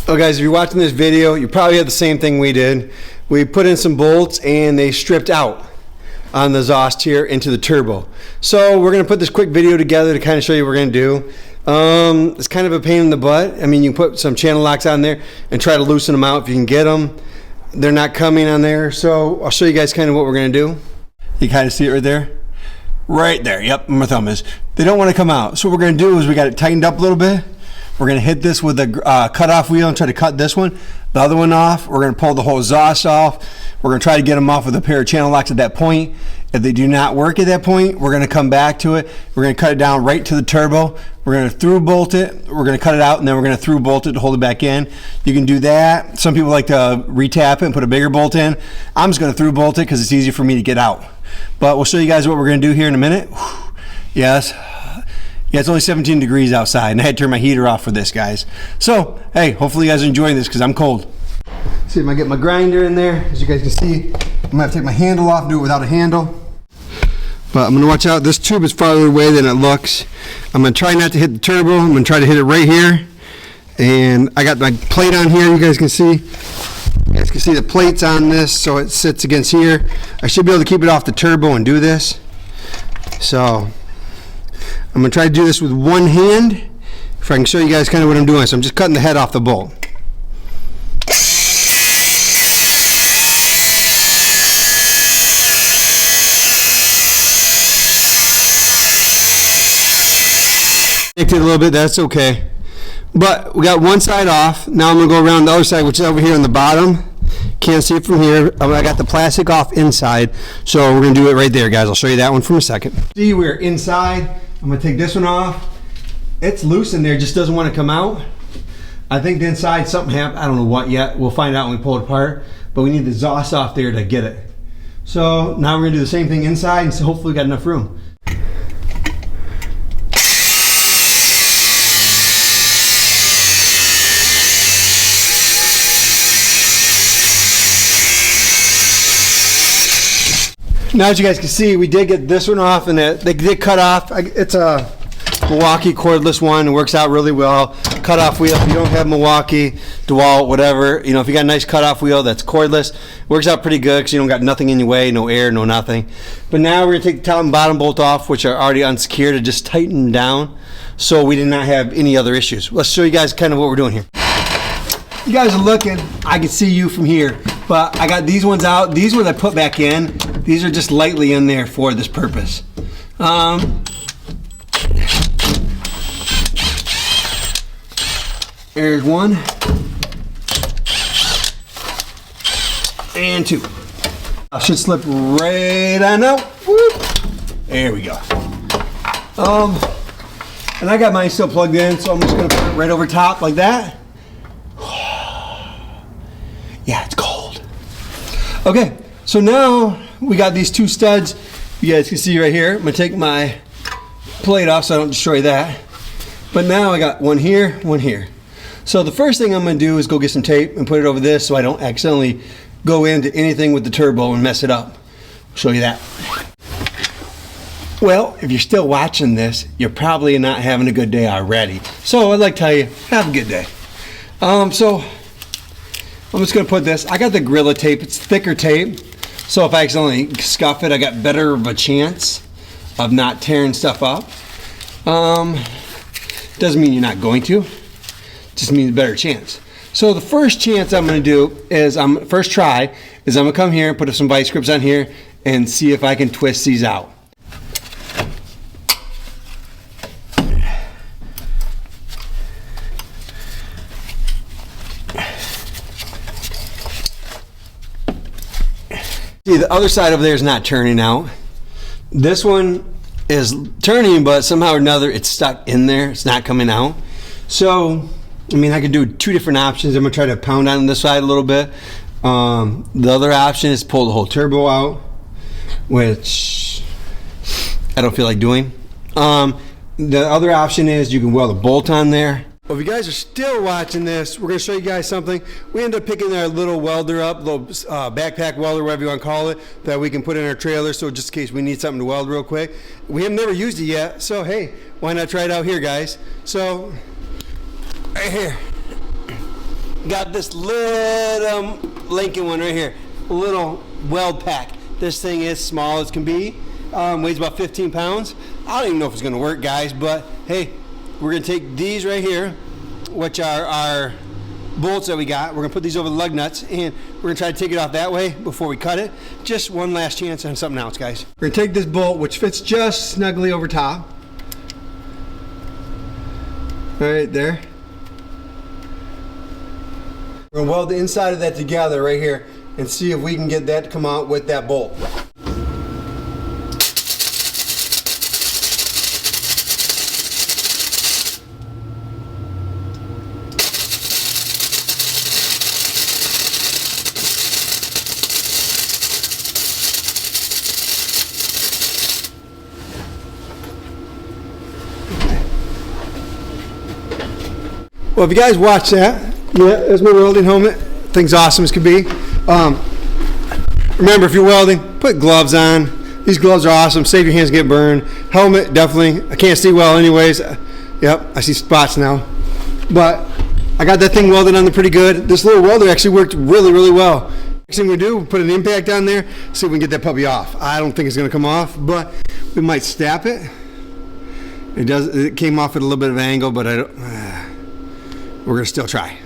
Oh guys, if you're watching this video, you probably had the same thing we did. We put in some bolts and they stripped out on the exhaust here into the turbo. So we're gonna put this quick video together to kind of show you what we're gonna do. It's kind of a pain in the butt. I mean, you can put some channel locks on there and try to loosen them out if you can get them. They're not coming on there. So I'll show you guys kind of what we're gonna do. You kind of see it right there? Right there, yep, my thumb is. They don't wanna come out. So what we're gonna do is we got it tightened up a little bit. We're gonna hit this with a cut-off wheel and try to cut this one. The other one off. We're gonna pull the whole exhaust off. We're gonna try to get them off with a pair of channel locks at that point. If they do not work at that point, we're gonna come back to it. We're gonna cut it down right to the turbo. We're gonna through bolt it. We're gonna cut it out and then we're gonna through bolt it to hold it back in. You can do that. Some people like to retap it and put a bigger bolt in. I'm just gonna through bolt it because it's easy for me to get out. But we'll show you guys what we're gonna do here in a minute. Yes. Yeah, it's only 17 degrees outside and I had to turn my heater off for this, guys. So, hey, hopefully you guys are enjoying this because I'm cold. See if I get my grinder in there. As you guys can see, I'm gonna have to take my handle off and do it without a handle. But I'm gonna watch out. This tube is farther away than it looks. I'm gonna try not to hit the turbo. I'm gonna try to hit it right here. And I got my plate on here, you guys can see. You guys can see the plates on this, so it sits against here. I should be able to keep it off the turbo and do this. So, I'm gonna try to do this with one hand, if I can show you guys kind of what I'm doing. So I'm just cutting the head off the bolt. Nicked it a little bit, that's okay. But we got one side off. Now I'm gonna go around the other side, which is over here on the bottom. Can't see it from here. I got the plastic off inside, so we're gonna do it right there, guys. I'll show you that one from a second. See, we're inside. I'm gonna take this one off. It's loose in there, just doesn't want to come out. I think the inside something happened. I don't know what yet. We'll find out when we pull it apart. But we need the exhaust off there to get it. So now we're gonna do the same thing inside, and so hopefully we got enough room. Now as you guys can see, we did get this one off and they did cut off. It's a Milwaukee cordless one. It works out really well. Cut off wheel, if you don't have Milwaukee, DeWalt, whatever, you know, if you got a nice cut off wheel that's cordless, works out pretty good because you don't got nothing in your way, no air, no nothing. But now we're gonna take the top and bottom bolt off, which are already unsecured, to just tighten them down so we did not have any other issues. Let's show you guys kind of what we're doing here. You guys are looking, I can see you from here, but I got these ones out. These ones I put back in. These are just lightly in there for this purpose. There's one and two. I should slip right on out. Whoop. There we go. And I got mine still plugged in, so I'm just gonna put it right over top like that. Yeah, it's cold. Okay, so now we got these two studs. You guys can see right here. I'm gonna take my plate off so I don't destroy that. But now I got one here, one here. So the first thing I'm gonna do is go get some tape and put it over this so I don't accidentally go into anything with the turbo and mess it up. I'll show you that. Well, if you're still watching this, you're probably not having a good day already. So I'd like to tell you, have a good day. So I'm just gonna put this, I got the Gorilla tape, it's thicker tape. So if I accidentally scuff it, I got better of a chance of not tearing stuff up. Doesn't mean you're not going to, just means a better chance. So the first chance I'm gonna do is, first try, is I'm gonna come here and put some vice grips on here and see if I can twist these out. See, the other side over there is not turning out. This one is turning, but somehow or another it's stuck in there. It's not coming out. So, I mean, I could do two different options. I'm gonna try to pound on this side a little bit. The other option is pull the whole turbo out, which I don't feel like doing. The other option is you can weld a bolt on there. Well, if you guys are still watching this, we're going to show you guys something. We end up picking our little welder up, little backpack welder, whatever you want to call it, that we can put in our trailer, so just in case we need something to weld real quick. We have never used it yet, so hey, why not try it out here, guys? So, right here. Got this little Lincoln one right here, a little weld pack. This thing is small as can be, weighs about 15 pounds. I don't even know if it's gonna work, guys, but hey, we're gonna take these right here, which are our bolts that we got. We're gonna put these over the lug nuts, and we're gonna try to take it off that way before we cut it. Just one last chance on something else, guys. We're gonna take this bolt, which fits just snugly over top. Right there. We're gonna weld the inside of that together right here and see if we can get that to come out with that bolt. Well, if you guys watch that, yeah, there's my welding helmet. Thing's awesome as can be. Remember, if you're welding, put gloves on. These gloves are awesome. Save your hands get burned. Helmet, definitely. I can't see well anyways. Yep, I see spots now. But I got that thing welded on there pretty good. This little welder actually worked really, really well. Next thing we do, put an impact on there, see if we can get that puppy off. I don't think it's going to come off, but we might stab it. It came off at a little bit of an angle, but we're going to still try.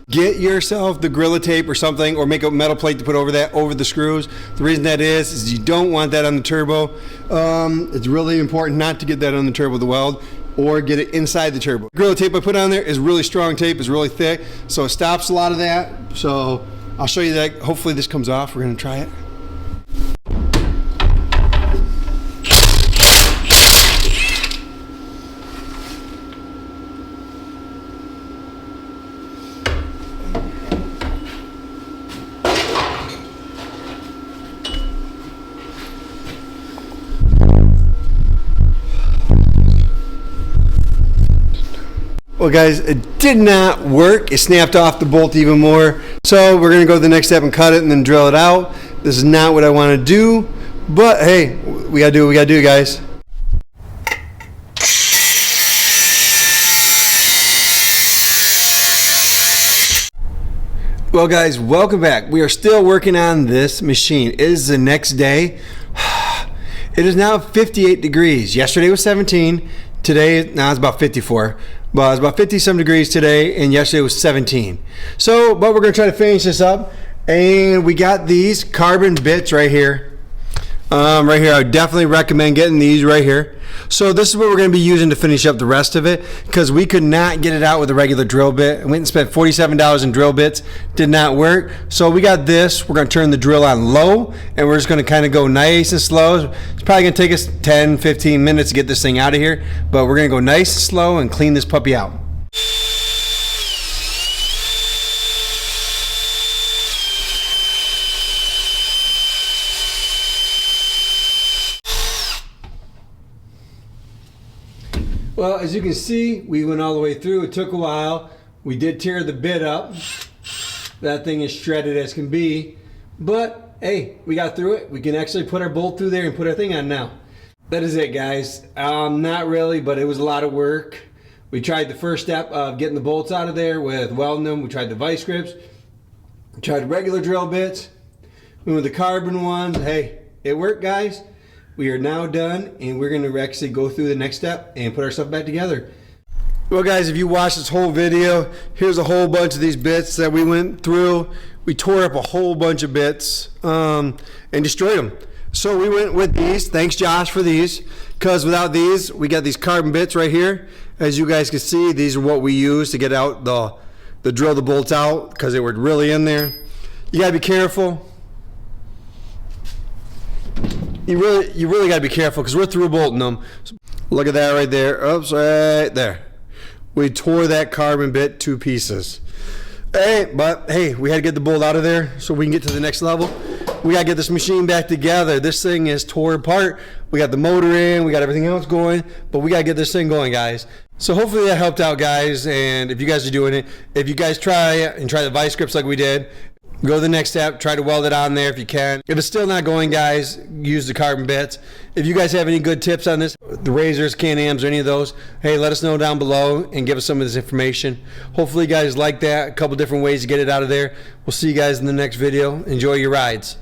Get yourself the Gorilla Tape or something, or make a metal plate to put over that, over the screws. The reason that is you don't want that on the turbo. It's really important not to get that on the turbo, the weld, or get it inside the turbo. Gorilla Tape I put on there is really strong tape, is really thick, so it stops a lot of that. So I'll show you that. Hopefully this comes off. We're going to try it. Well, guys, it did not work. It snapped off the bolt even more. So we're going to go to the next step and cut it and then drill it out. This is not what I want to do, but hey, we got to do what we got to do, guys. Well, guys, welcome back. We are still working on this machine. It is the next day. It is now 58 degrees. Yesterday was 17. Today, now it's about 54. But it's about 50-some degrees today, and yesterday was 17. So, but we're going to try to finish this up. And we got these carbon bits right here. Right here, I would definitely recommend getting these right here. So this is what we're going to be using to finish up the rest of it, because we could not get it out with a regular drill bit. I went and spent $47 in drill bits. Did not work. So we got this. We're going to turn the drill on low, and we're just going to kind of go nice and slow. It's probably going to take us 10-15 minutes to get this thing out of here, but we're going to go nice and slow and clean this puppy out. Well, as you can see, we went all the way through. It took a while. We did tear the bit up. That thing is shredded as can be. But, hey, we got through it. We can actually put our bolt through there and put our thing on now. That is it, guys. Not really, but it was a lot of work. We tried the first step of getting the bolts out of there with welding them. We tried the vice grips. We tried regular drill bits. We went with the carbon ones. Hey, it worked, guys. We are now done, and we're going to actually go through the next step and put our stuff back together. Well, guys, if you watch this whole video, here's a whole bunch of these bits that we went through. We tore up a whole bunch of bits and destroyed them. So we went with these. Thanks, Josh, for these, because without these, we got these carbon bits right here. As you guys can see, these are what we use to get out the drill the bolts out, because they were really in there. You got to be careful. You really got to be careful, because we're through bolting them. Look at that right there. Oops, right there. We tore that carbon bit to pieces. Hey, but hey, we had to get the bolt out of there so we can get to the next level. We got to get this machine back together. This thing is tore apart. We got the motor in, we got everything else going, but we got to get this thing going, guys. So hopefully that helped out, guys. And if you guys are doing it, if you guys try it and try the vice grips like we did, go to the next step, try to weld it on there if you can. If it's still not going, guys, use the carbon bits. if you guys have any good tips on this, the razors, Can-Ams, or any of those, hey, let us know down below and give us some of this information. Hopefully you guys like that. A couple different ways to get it out of there. We'll see you guys in the next video. Enjoy your rides.